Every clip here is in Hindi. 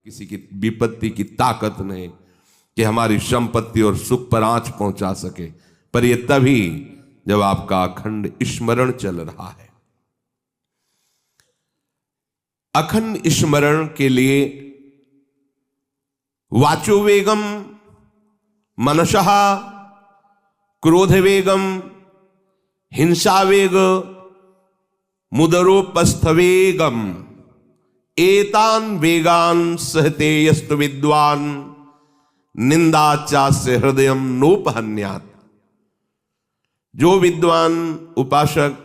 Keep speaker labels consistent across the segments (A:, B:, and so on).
A: किसी की विपत्ति की ताकत नहीं कि हमारी संपत्ति और सुख पर आंच पहुंचा सके, पर यह तभी जब आपका अखंड स्मरण चल रहा है। अखंड स्मरण के लिए वाचो वेगम, मनसः क्रोध वेगम, हिंसा वेग, मुदरोपस्थ वेगम, एतान वेगान सहते यस्तु विद्वान निंदाचास्य हृदयम नोपहन्यात्। जो विद्वान उपासक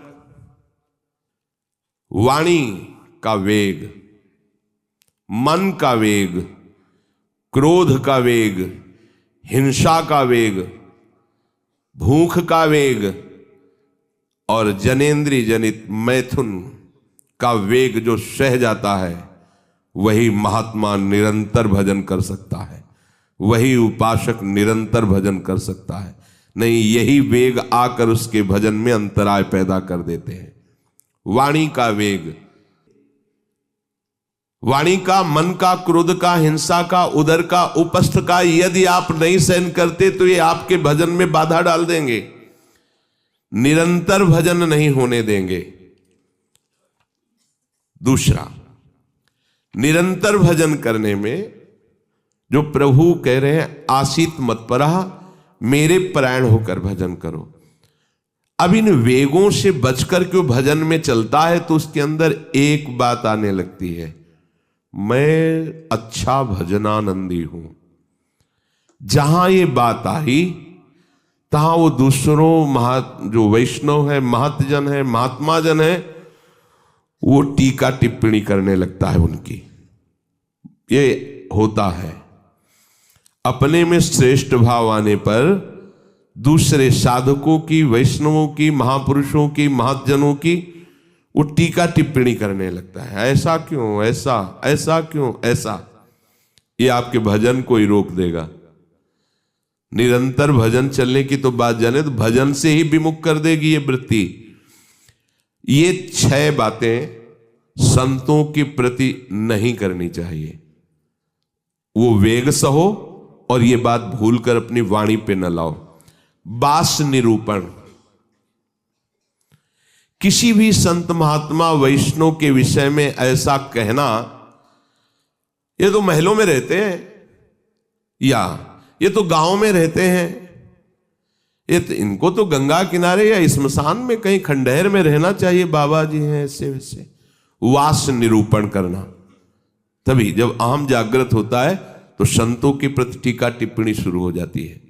A: वाणी का वेग, मन का वेग, क्रोध का वेग, हिंसा का वेग, भूख का वेग और जनेन्द्रिय जनित मैथुन का वेग जो सह जाता है, वही महात्मा निरंतर भजन कर सकता है, वही उपासक निरंतर भजन कर सकता है। नहीं, यही वेग आकर उसके भजन में अंतराय पैदा कर देते हैं। वाणी का वेग, वाणी का, मन का, क्रोध का, हिंसा का, उदर का, उपस्थ का यदि आप नहीं सहन करते तो ये आपके भजन में बाधा डाल देंगे, निरंतर भजन नहीं होने देंगे। दूसरा, निरंतर भजन करने में जो प्रभु कह रहे हैं आसीत मत्परः, मेरे परायण होकर भजन करो। अब इन वेगों से बचकर क्यों भजन में चलता है तो उसके अंदर एक बात आने लगती है, मैं अच्छा भजनानंदी हूं। जहां ये बात आई तहां वो दूसरों जो वैष्णव है, महतजन है, महात्मा जन है, वो टीका टिप्पणी करने लगता है उनकी। ये होता है, अपने में श्रेष्ठ भाव आने पर दूसरे साधकों की, वैष्णवों की, महापुरुषों की, महतजनों की वो टीका टिप्पणी करने लगता है। ऐसा क्यों, ऐसा, ऐसा क्यों, ऐसा। ये आपके भजन को ही रोक देगा। निरंतर भजन चलने की तो बात जाने तो भजन से ही विमुख कर देगी ये वृत्ति। ये 6 बातें संतों के प्रति नहीं करनी चाहिए। वो वेग सहो और ये बात भूलकर अपनी वाणी पे न लाओ। बास निरूपण, किसी भी संत महात्मा वैष्णव के विषय में ऐसा कहना, ये तो महलों में रहते हैं या ये तो गांव में रहते हैं, ये तो इनको तो गंगा किनारे या स्मशान में कहीं खंडहर में रहना चाहिए, बाबा जी हैं ऐसे वैसे। वास निरूपण करना, तभी जब अहम जागृत होता है तो संतों के प्रति टीका टिप्पणी शुरू हो जाती है।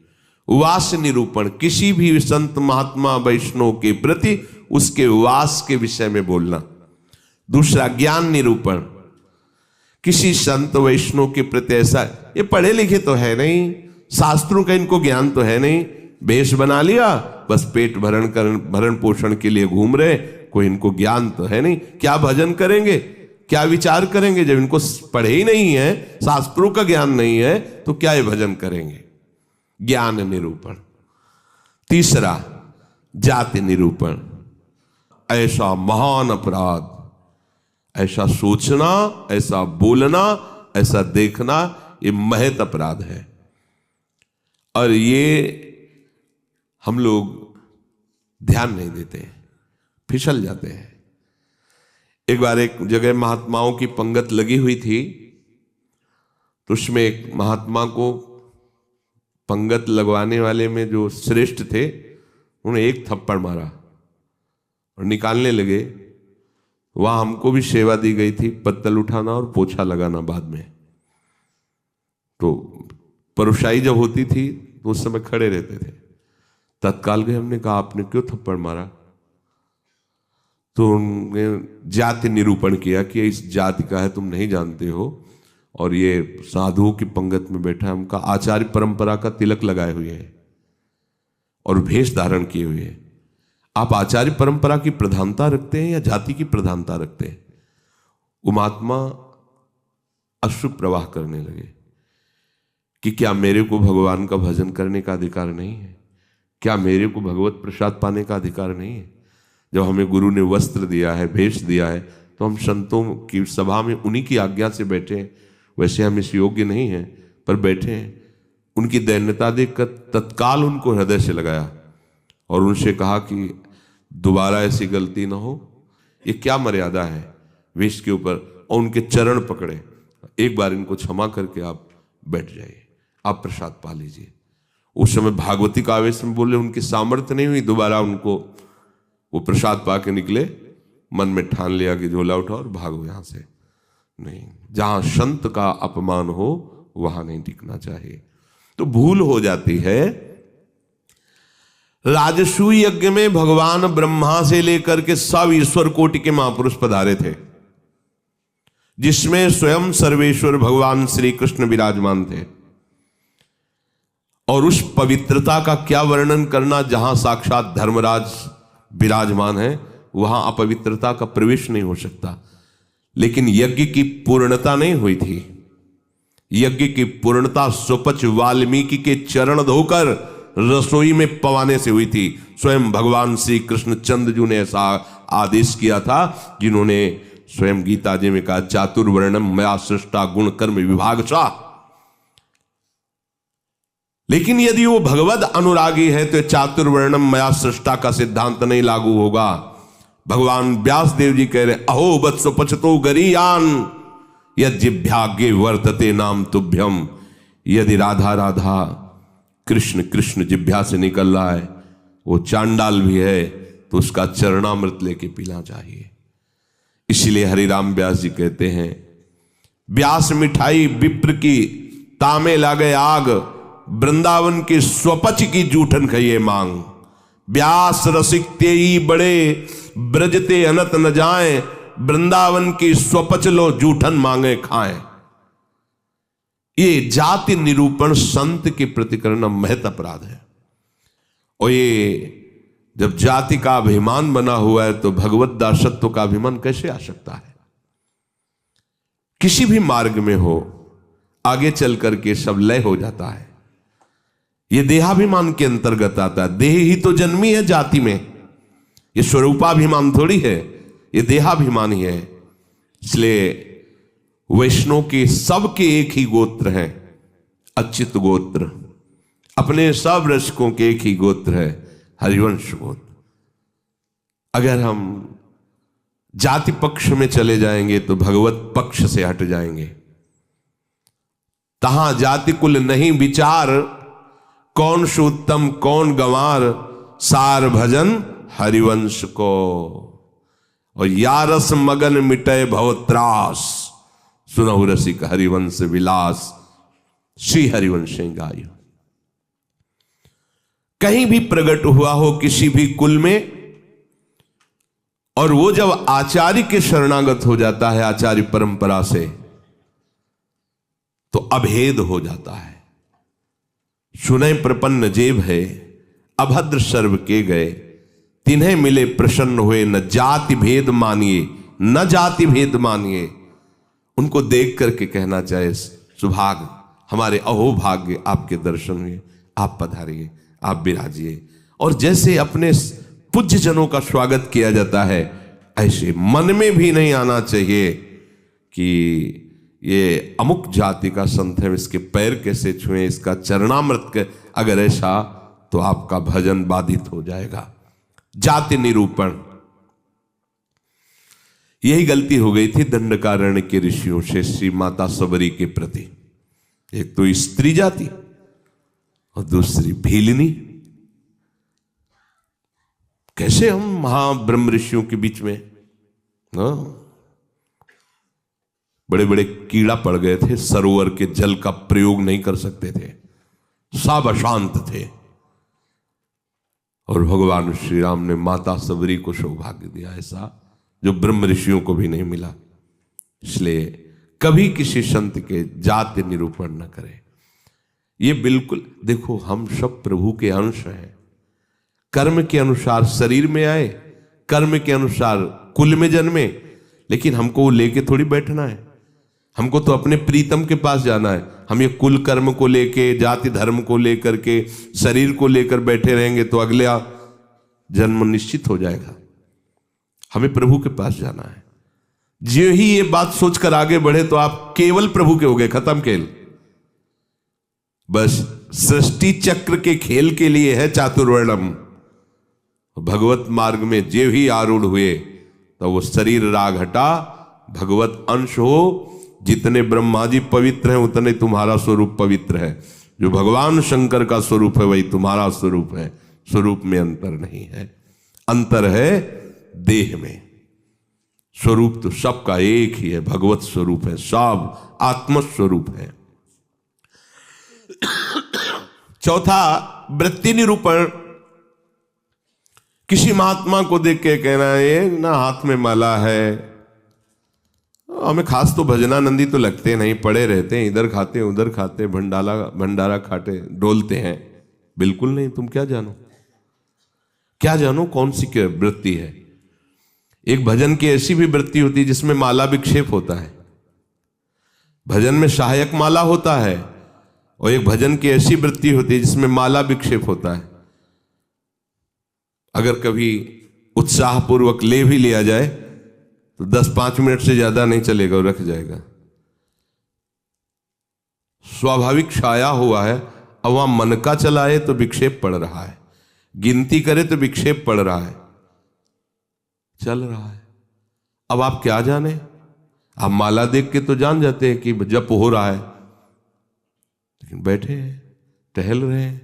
A: वास निरूपण, किसी भी संत महात्मा वैष्णव के प्रति उसके वास के विषय में बोलना। दूसरा, ज्ञान निरूपण, किसी संत वैष्णव के प्रति ऐसा, ये पढ़े लिखे तो है नहीं, शास्त्रों का इनको ज्ञान तो है नहीं, वेश बना लिया, बस पेट भरण पोषण के लिए घूम रहे, कोई इनको ज्ञान तो है नहीं। क्या भजन करेंगे, क्या विचार करेंगे जब इनको पढ़े ही नहीं है, शास्त्रों का ज्ञान नहीं है, तो क्या ये भजन करेंगे। ज्ञान निरूपण। तीसरा, जाति निरूपण, ऐसा महान अपराध, ऐसा सोचना, ऐसा बोलना, ऐसा देखना, ये महत अपराध है और ये हम लोग ध्यान नहीं देते हैं, फिसल जाते हैं। एक बार एक जगह महात्माओं की पंगत लगी हुई थी, तो उसमें एक महात्मा को पंगत लगवाने वाले में जो श्रेष्ठ थे, उन्हें एक थप्पड़ मारा और निकालने लगे। वहां हमको भी सेवा दी गई थी, पत्तल उठाना और पोछा लगाना बाद में। तो परुषाई जब होती थी तो उस समय खड़े रहते थे। तत्काल गए, हमने कहा आपने क्यों थप्पड़ मारा? तो उन्होंने जाति निरूपण किया कि इस जाति का है, तुम नहीं जानते हो, और ये साधुओं की पंगत में बैठा है, उनका आचार्य परंपरा का तिलक लगाए हुए है और भेष धारण किए हुए है। आप आचार्य परंपरा की प्रधानता रखते हैं या जाति की प्रधानता रखते हैं? वो महात्मा अश्रु प्रवाह करने लगे कि क्या मेरे को भगवान का भजन करने का अधिकार नहीं है? क्या मेरे को भगवत प्रसाद पाने का अधिकार नहीं है? जब हमें गुरु ने वस्त्र दिया है, भेष दिया है, तो हम संतों की सभा में उन्हीं की आज्ञा से बैठे हैं। वैसे हम इस योग्य नहीं हैं, पर बैठे हैं। उनकी दैन्यता देखकर तत्काल उनको हृदय से लगाया और उनसे कहा कि दोबारा ऐसी गलती ना हो। ये क्या मर्यादा है वेश के ऊपर। और उनके चरण पकड़े, एक बार इनको क्षमा करके आप बैठ जाइए, आप प्रसाद पा लीजिए। उस समय भागवती का आवेश में बोले, उनकी सामर्थ्य नहीं हुई दोबारा उनको वो प्रसाद पा के निकले। मन में ठान लिया कि झोला उठाओ और भागो यहां से। नहीं, जहां संत का अपमान हो वहां नहीं टिकना चाहिए। तो भूल हो जाती है। राजसूय यज्ञ में भगवान ब्रह्मा से लेकर के सब ईश्वर कोटि के महापुरुष पधारे थे, जिसमें स्वयं सर्वेश्वर भगवान श्री कृष्ण विराजमान थे। और उस पवित्रता का क्या वर्णन करना, जहां साक्षात धर्मराज विराजमान है वहां अपवित्रता का प्रवेश नहीं हो सकता। लेकिन यज्ञ की पूर्णता नहीं हुई थी। यज्ञ की पूर्णता सुपच वाल्मीकि के चरण धोकर रसोई में पवाने से हुई थी। स्वयं भगवान श्री कृष्ण चंद्रजू ने ऐसा आदेश किया था, जिन्होंने स्वयं गीता जी में कहा, चातुर्वर्णम मया सृष्टा गुण कर्म विभागशः। लेकिन यदि वो भगवद अनुरागी है तो चातुर्वर्णम मया सृष्टा का सिद्धांत नहीं लागू होगा। भगवान व्यास देव जी कह रहे, अहो वत्स पचतो गरीयान यज्जिभ्यागे वर्तते नाम तुभ्यम। यदि राधा राधा कृष्ण कृष्ण जिभ्या से निकल रहा है, वो चांडाल भी है, तो उसका चरणामृत लेके पीना चाहिए। इसलिए हरिराम व्यास जी कहते हैं, व्यास मिठाई विप्र की तामे लागे आग, वृंदावन की स्वपच की जूठन खइए मांग। व्यास रसिक तेई बड़े ब्रजते अनत न जाए, वृंदावन की स्वपच लो जूठन मांगे खाएं। ये जाति निरूपण संत के प्रति करना महत अपराध है। और ये जब जाति का अभिमान बना हुआ है तो भगवत दासत्व का अभिमान कैसे आ सकता है। किसी भी मार्ग में हो, आगे चल करके सब लय हो जाता है। ये देहाभिमान के अंतर्गत आता है। देह ही तो जन्मी है जाति में, ये स्वरूपाभिमान थोड़ी है, ये देहाभिमान ही है। इसलिए वैष्णव के सबके एक ही गोत्र हैं, अच्युत गोत्र। अपने सब रसिकों के एक ही गोत्र है, हरिवंश गोत्र। अगर हम जाति पक्ष में चले जाएंगे तो भगवत पक्ष से हट जाएंगे। तहां जाति कुल नहीं विचार, कौन सुत्तम कौन गंवार, सार भजन हरिवंश को। और यारस मगन मिटे भवत्रास, सुनहु रसिक हरिवंश विलास, श्री हरिवंश गाय। कहीं भी प्रकट हुआ हो किसी भी कुल में, और वो जब आचार्य के शरणागत हो जाता है, आचार्य परंपरा से, तो अभेद हो जाता है। सुने प्रपन्न जेब है, अभद्र सर्व के गए, तिन्हें मिले प्रसन्न हुए, न जाति भेद मानिए न जाति भेद मानिए। उनको देख करके कहना चाहे, सुभाग हमारे अहोभाग्य आपके दर्शन हुए, आप पधारिए, आप विराजिए। और जैसे अपने पूज्य जनों का स्वागत किया जाता है, ऐसे मन में भी नहीं आना चाहिए कि ये अमुक जाति का संत है, इसके पैर कैसे छुएं, इसका चरणामृत के। अगर ऐसा तो आपका भजन बाधित हो जाएगा। जाति निरूपण, यही गलती हो गई थी दंडकारण्य के ऋषियों से श्री माता सबरी के प्रति। एक तो स्त्री जाति और दूसरी भीलनी। कैसे हम महाब्रह्म ऋषियों के बीच में बड़े बड़े कीड़ा पड़ गए थे, सरोवर के जल का प्रयोग नहीं कर सकते थे, सब अशांत थे। और भगवान श्री राम ने माता सबरी को सौभाग्य दिया, ऐसा जो ब्रह्म ऋषियों को भी नहीं मिला। इसलिए कभी किसी संत के जाति निरूपण न करें। ये बिल्कुल, देखो हम सब प्रभु के अंश हैं। कर्म के अनुसार शरीर में आए, कर्म के अनुसार कुल में जन्मे, लेकिन हमको वो लेके थोड़ी बैठना है। हमको तो अपने प्रीतम के पास जाना है। हम ये कुल कर्म को लेके, जाति धर्म को लेकर के, शरीर को लेकर बैठे रहेंगे तो अगला जन्म निश्चित हो जाएगा। हमें प्रभु के पास जाना है। जो ही ये बात सोचकर आगे बढ़े तो आप केवल प्रभु के हो गए, खत्म खेल। बस सृष्टि चक्र के खेल के लिए है चातुर्वर्णम। भगवत मार्ग में जे ही आरूढ़ हुए तो वो शरीर राग हटा, भगवत अंश हो। जितने ब्रह्मा जी पवित्र हैं उतने तुम्हारा स्वरूप पवित्र है। जो भगवान शंकर का स्वरूप है वही तुम्हारा स्वरूप है। स्वरूप में अंतर नहीं है, अंतर है देह में। स्वरूप तो सबका एक ही है, भगवत स्वरूप है, सब आत्मस्वरूप है। चौथा, वृत्ति निरूपण। किसी महात्मा को देख के कहना है ना हाथ में माला है, हमें खास तो भजनानंदी तो लगते नहीं, पड़े रहते हैं, इधर खाते उधर खाते, भंडारा खाते, डोलते हैं। बिल्कुल नहीं। तुम क्या जानो, क्या जानो कौन सी क्या वृत्ति है। एक भजन की ऐसी भी वृत्ति होती है जिसमें माला विक्षेप होता है। भजन में सहायक माला होता है, और एक भजन की ऐसी वृत्ति होती है जिसमें माला विक्षेप होता है। अगर कभी उत्साहपूर्वक ले भी लिया जाए तो 10-5 मिनट से ज्यादा नहीं चलेगा, और रख जाएगा। स्वाभाविक छाया हुआ है। अब वहां मन का चलाए तो विक्षेप पड़ रहा है, गिनती करे तो विक्षेप पड़ रहा है, चल रहा है। अब आप क्या जाने, आप माला देख के तो जान जाते हैं कि जप हो रहा है, लेकिन बैठे हैं, टहल रहे हैं,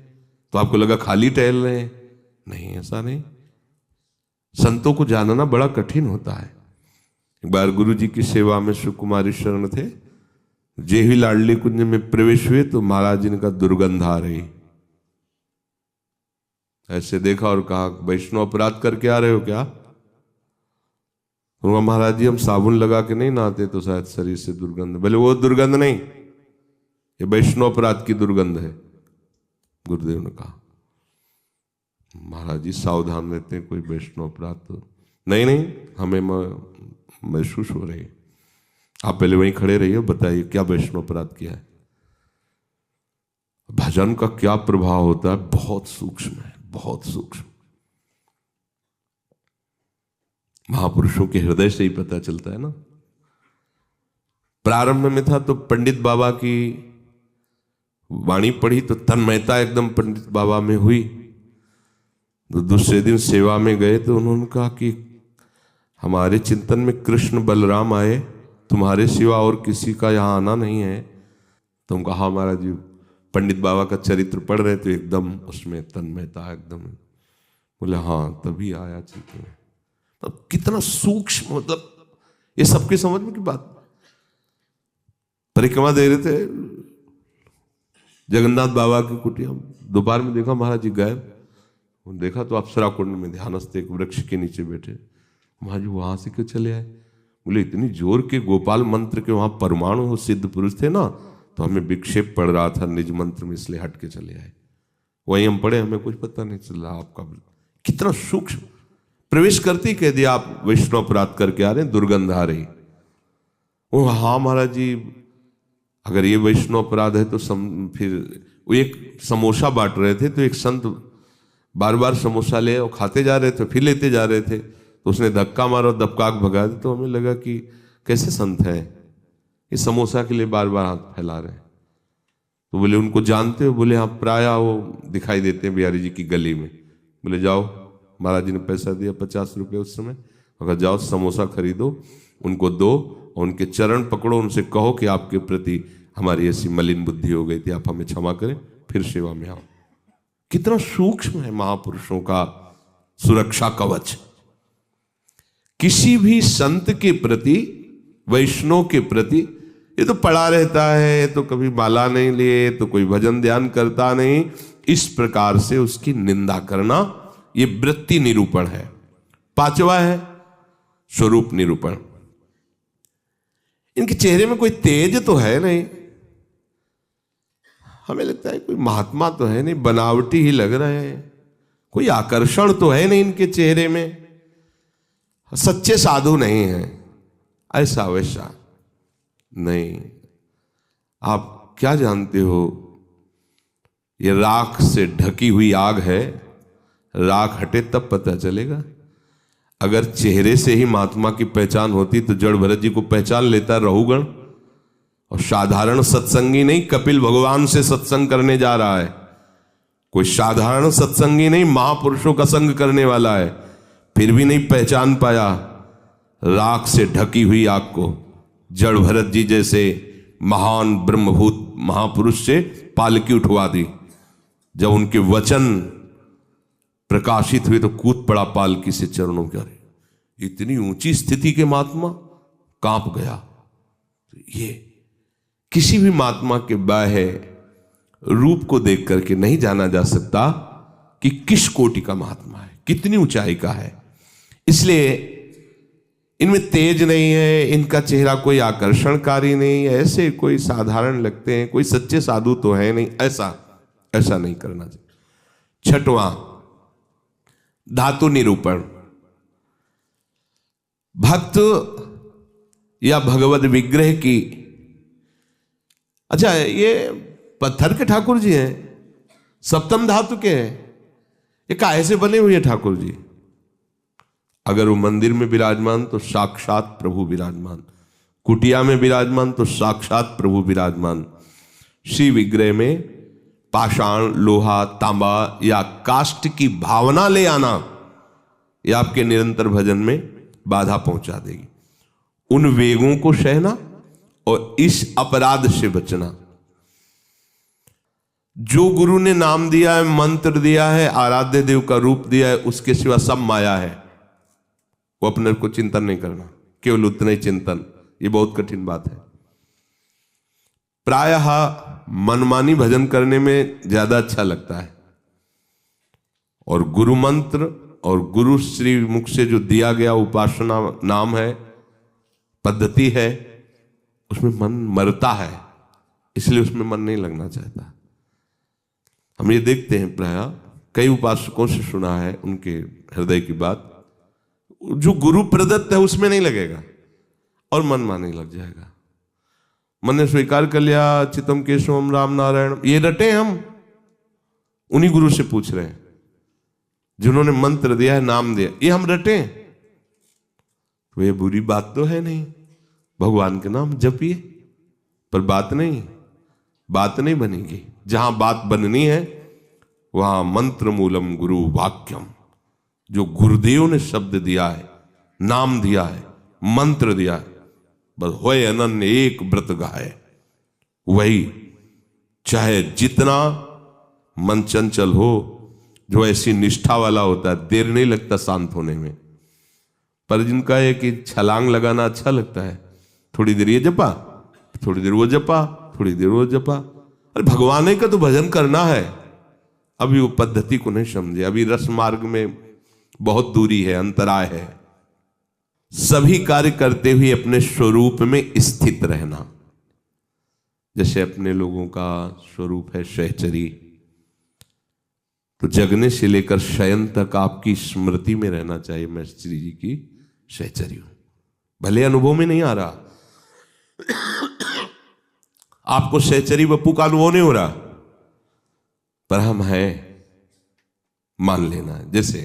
A: तो आपको लगा खाली टहल रहे हैं। नहीं, ऐसा नहीं। संतों को जानना बड़ा कठिन होता है। एक बार गुरु जी की सेवा में सुकुमारी शरण थे, जे ही लाडली कुंज में प्रवेश हुए तो महाराज जी का दुर्गंध आ रही। ऐसे देखा और कहा, वैष्णव अपराध करके आ रहे हो क्या? तो महाराज जी हम साबुन लगा के नहीं नहाते तो शायद शरीर से दुर्गंध। बोले वो दुर्गंध नहीं, ये वैष्णव अपराध की दुर्गंध है। गुरुदेव ने कहा, महाराज जी सावधान रहते हैं, कोई वैष्णव अपराध तो नहीं, हमें महसूस हो रही है। आप पहले वहीं खड़े रहिए, बताइए क्या वैष्णव अपराध किया है। भजन का क्या प्रभाव होता है, बहुत सूक्ष्म है, बहुत सूक्ष्म। महापुरुषों के हृदय से ही पता चलता है ना। प्रारंभ में था तो पंडित बाबा की वाणी पढ़ी तो तन्मयता एकदम पंडित बाबा में हुई। तो दूसरे दिन सेवा में गए तो उन्होंने कहा कि हमारे चिंतन में कृष्ण बलराम आए, तुम्हारे सिवा और किसी का यहाँ आना नहीं है। तो हम कहा महाराज जी पंडित बाबा का चरित्र पढ़ रहे तो एकदम उसमें तन्मयता एकदम। बोले हाँ तभी आया चिंतन में। अब कितना सूक्ष्म, मतलब ये सबके समझ में की बात। परिक्रमा दे रहे थे जगन्नाथ बाबा की कुटिया, दोपहर में देखा महाराज जी गायब। देखा तो अप्सरा कुंड में ध्यानस्थ एक वृक्ष के नीचे बैठे। महाराज जी वहां से क्यों चले आए? बोले इतनी जोर के गोपाल मंत्र के वहां परमाणु सिद्ध पुरुष थे ना, तो हमें विक्षेप पड़ रहा था निज मंत्र में, इसलिए हट के चले आए। वहीं हम पढ़े, हमें कुछ पता नहीं चल रहा। आपका कितना सूक्ष्म, प्रवेश करते ही कह दिया आप वैष्णव अपराध करके आ रहे हैं, दुर्गंध आ रही। वो हाँ महाराज जी अगर ये वैष्णव अपराध है तो फिर वो एक समोसा बांट रहे थे तो एक संत बार बार समोसा ले और खाते जा रहे थे, फिर लेते जा रहे थे, तो उसने धक्का मारा और दबकाक भगा दिया। तो हमें लगा कि कैसे संत हैं, ये समोसा के लिए बार बार हाथ फैला रहे हैं। तो बोले उनको जानते हो? बोले हाँ प्राय वो दिखाई देते हैं बिहारी जी की गली में। बोले जाओ, महाराज जी ने पैसा दिया 50 रुपये उस समय, अगर जाओ समोसा खरीदो, उनको दो और उनके चरण पकड़ो, उनसे कहो कि आपके प्रति हमारी ऐसी मलिन बुद्धि हो गई थी, आप हमें क्षमा करें, फिर सेवा में आओ। कितना सूक्ष्म है महापुरुषों का सुरक्षा कवच। किसी भी संत के प्रति, वैष्णव के प्रति, ये तो पड़ा रहता है, तो कभी माला नहीं लिए, तो कोई भजन ध्यान करता नहीं, इस प्रकार से उसकी निंदा करना, ये वृत्ति निरूपण है। पांचवा है स्वरूप निरूपण। इनके चेहरे में कोई तेज तो है नहीं, हमें लगता है कोई महात्मा तो है नहीं, बनावटी ही लग रहे हैं, कोई आकर्षण तो है नहीं इनके चेहरे में, सच्चे साधु नहीं है, ऐसा वैसा नहीं। आप क्या जानते हो, ये राख से ढकी हुई आग है, राख हटे तब पता चलेगा। अगर चेहरे से ही महात्मा की पहचान होती तो जड़ भरत जी को पहचान लेता रहुगण। और साधारण सत्संगी नहीं, कपिल भगवान से सत्संग करने जा रहा है। कोई साधारण सत्संगी नहीं, महापुरुषों का संग करने वाला है, फिर भी नहीं पहचान पाया राख से ढकी हुई आग को। जड़ भरत जी जैसे महान ब्रह्मभूत महापुरुष से पालकी उठवा दी। जब उनके वचन प्रकाशित हुए तो कूद पड़ा पालकी से चरणों के। अरे इतनी ऊंची स्थिति के महात्मा, कांप गया। ये किसी भी महात्मा के बाह्य रूप को देख करके नहीं जाना जा सकता कि किस कोटि का महात्मा है, कितनी ऊंचाई का है। इसलिए इनमें तेज नहीं है, इनका चेहरा कोई आकर्षणकारी नहीं है, ऐसे कोई साधारण लगते हैं, कोई सच्चे साधु तो है नहीं, ऐसा नहीं करना चाहिए। छठवां, धातु निरूपण। भक्त या भगवत विग्रह की, अच्छा ये पत्थर के ठाकुर जी हैं, सप्तम धातु के हैं, ये काहे से बने हुए ठाकुर जी? अगर वो मंदिर में विराजमान तो साक्षात प्रभु विराजमान, कुटिया में विराजमान तो साक्षात प्रभु विराजमान। श्री विग्रह में पाषाण, लोहा, तांबा या काष्ठ की भावना ले आना, यह आपके निरंतर भजन में बाधा पहुंचा देगी। उन वेगों को सहना और इस अपराध से बचना। जो गुरु ने नाम दिया है, मंत्र दिया है, आराध्य देव का रूप दिया है, उसके सिवा सब माया है, वो अपने को चिंतन नहीं करना, केवल उतना ही चिंतन। ये बहुत कठिन बात है। प्रायः मनमानी भजन करने में ज्यादा अच्छा लगता है, और गुरु मंत्र और गुरु श्री मुख से जो दिया गया उपासना नाम है, पद्धति है, उसमें मन मरता है, इसलिए उसमें मन नहीं लगना चाहता। हम ये देखते हैं, प्रायः कई उपासकों से सुना है उनके हृदय की बात, जो गुरु प्रदत्त है उसमें नहीं लगेगा और मन माने लग जाएगा। मन ने स्वीकार कर लिया चितम केशवम राम नारायण, ये रटे हम उन्हीं गुरु से पूछ रहे हैं जिन्होंने मंत्र दिया है, नाम दिया, ये हम रटे, तो ये बुरी बात तो है नहीं। भगवान के नाम जपिए, पर बात नहीं बनेगी। जहां बात बननी है वहां मंत्र मूलम गुरु वाक्यम, जो गुरुदेव ने शब्द दिया है, नाम दिया है, मंत्र दिया है, बस होए अनन्य एक व्रत गाए, वही। चाहे जितना मन चंचल हो, जो ऐसी निष्ठा वाला होता है, देर नहीं लगता शांत होने में। पर जिनका है कि छलांग लगाना अच्छा लगता है, थोड़ी देर ये जपा, थोड़ी देर वो जपा, थोड़ी देर वो जपा। अरे भगवान का तो भजन करना है, अभी वो पद्धति को नहीं समझे, अभी रस मार्ग में बहुत दूरी है, अंतराय है। सभी कार्य करते हुए अपने स्वरूप में स्थित रहना। जैसे अपने लोगों का स्वरूप है सहचरी, तो जगने से लेकर शयन तक आपकी स्मृति में रहना चाहिए, मैं श्री जी की सहचरी हूं। भले अनुभव में नहीं आ रहा, आपको सहचरी बप्पू का अनुभव नहीं हो रहा, पर हम हैं, मान लेना है। जैसे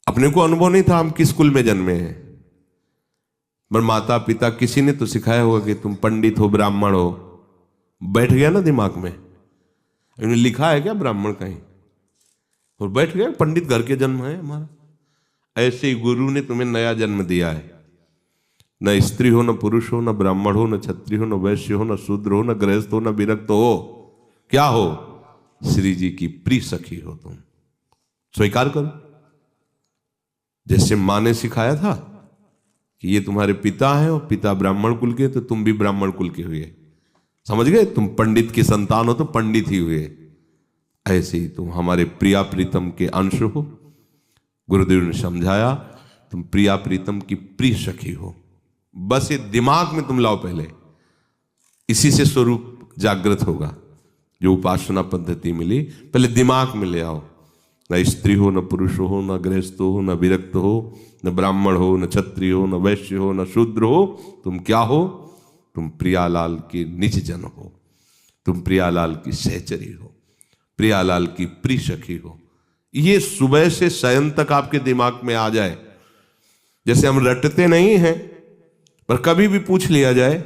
A: अपने को अनुभव नहीं था हम किस कुल में जन्मे हैं, पर माता पिता किसी ने तो सिखाया होगा कि तुम पंडित हो, ब्राह्मण हो, बैठ गया ना दिमाग में। इन्होंने लिखा है क्या ब्राह्मण कहीं, और बैठ गया पंडित घर के जन्म है हमारा। ऐसे ही गुरु ने तुम्हें नया जन्म दिया है। न स्त्री हो, न पुरुष हो, न ब्राह्मण हो, न क्षत्रिय हो, न वैश्य हो, न शूद्र हो, न गृहस्थ हो, न विरक्त हो, क्या हो? श्री जी की प्रिय सखी हो तुम। स्वीकार करो। जैसे माँ ने सिखाया था कि ये तुम्हारे पिता हैं और पिता ब्राह्मण कुल के, तो तुम भी ब्राह्मण कुल के हुए, समझ गए? तुम पंडित की संतान हो तो पंडित ही हुए। ऐसे ही तुम हमारे प्रिया प्रीतम के अंश हो। गुरुदेव ने समझाया तुम प्रिया प्रीतम की प्रिय सखी हो। बस ये दिमाग में तुम लाओ पहले, इसी से स्वरूप जागृत होगा। जो उपासना पद्धति मिली पहले दिमाग में ले आओ। न स्त्री हो, न पुरुष हो, न गृहस्थ हो, न विरक्त हो, न ब्राह्मण हो, न क्षत्रिय हो, न वैश्य हो, न शूद्र हो। तुम क्या हो? तुम प्रियालाल के निज जन हो, तुम प्रियालाल की सहचरी हो, प्रियालाल की प्रिय सखी हो। ये सुबह से शयन तक आपके दिमाग में आ जाए। जैसे हम रटते नहीं हैं, पर कभी भी पूछ लिया जाए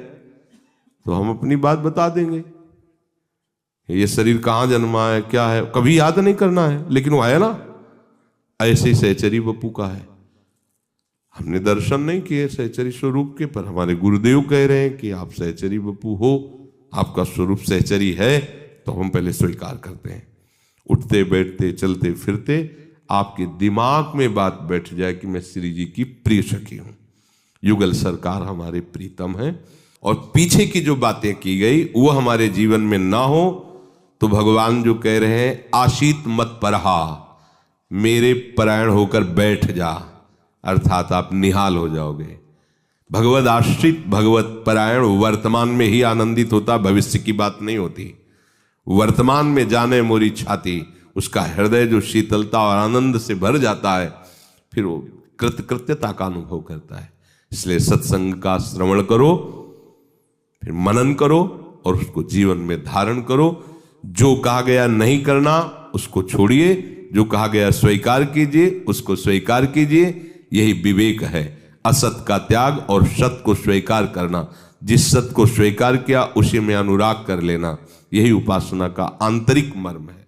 A: तो हम अपनी बात बता देंगे। ये शरीर कहाँ जन्मा है, क्या है, कभी याद नहीं करना है, लेकिन वो है ना। ऐसे सहचरी बपू का है। हमने दर्शन नहीं किए सहचरी स्वरूप के, पर हमारे गुरुदेव कह रहे हैं कि आप सहचरी बपू हो, आपका स्वरूप सहचरी है, तो हम पहले स्वीकार करते हैं। उठते बैठते चलते फिरते आपके दिमाग में बात बैठ जाए कि मैं श्री जी की प्रिय सखी हूं, युगल सरकार हमारे प्रीतम हैं, और पीछे की जो बातें की गई वो हमारे जीवन में ना हो, तो भगवान जो कह रहे हैं आशीत मत परहा, मेरे परायण होकर बैठ जा, अर्थात आप निहाल हो जाओगे। भगवत आश्रित भगवत परायण वर्तमान में ही आनंदित होता, भविष्य की बात नहीं होती। वर्तमान में जाने मोरी छाती, उसका हृदय जो शीतलता और आनंद से भर जाता है, फिर वो कृतकृत्यता का अनुभव करता है। इसलिए सत्संग का श्रवण करो, फिर मनन करो और उसको जीवन में धारण करो। जो कहा गया नहीं करना उसको छोड़िए, जो कहा गया स्वीकार कीजिए उसको स्वीकार कीजिए। यही विवेक है, असत का त्याग और सत को स्वीकार करना। जिस सत को स्वीकार किया उसी में अनुराग कर लेना, यही उपासना का आंतरिक मर्म है।